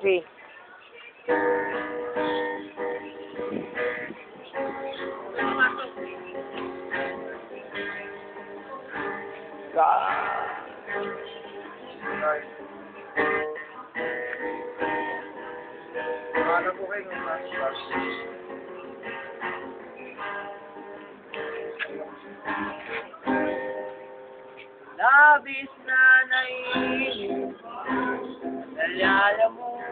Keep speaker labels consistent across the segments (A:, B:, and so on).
A: 3.
B: Ano po kayo ng mas?
A: Labis na naiinip, nalala mo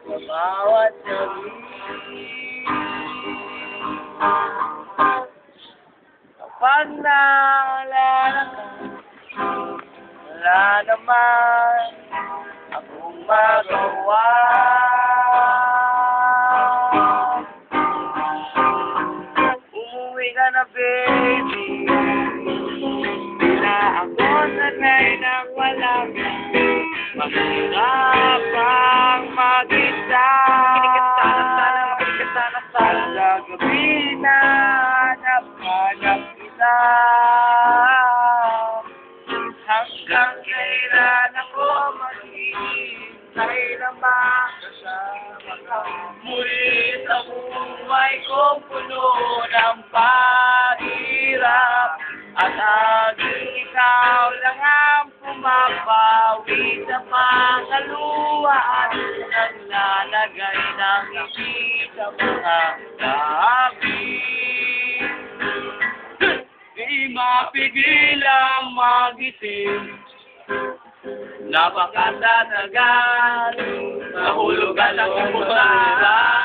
A: sa bawat gabi. Kapag naalala ka, wala naman akong magawa. Umuwi ka na, baby. Ako sanay nang wala ka, mahirapang mag-isa. Sa gabi na hanap-hanap kita. Hanggang kailan ako maghihintay na makasama ka. Muli sa buhay kong puno ng pahirap. At aging ikaw lang ang pumapawi sa mga luha at naglalagay ng ngiti sa mga labi. Di mapigil ang mag-isip, napakatatagal, nahulog at ang pumaran.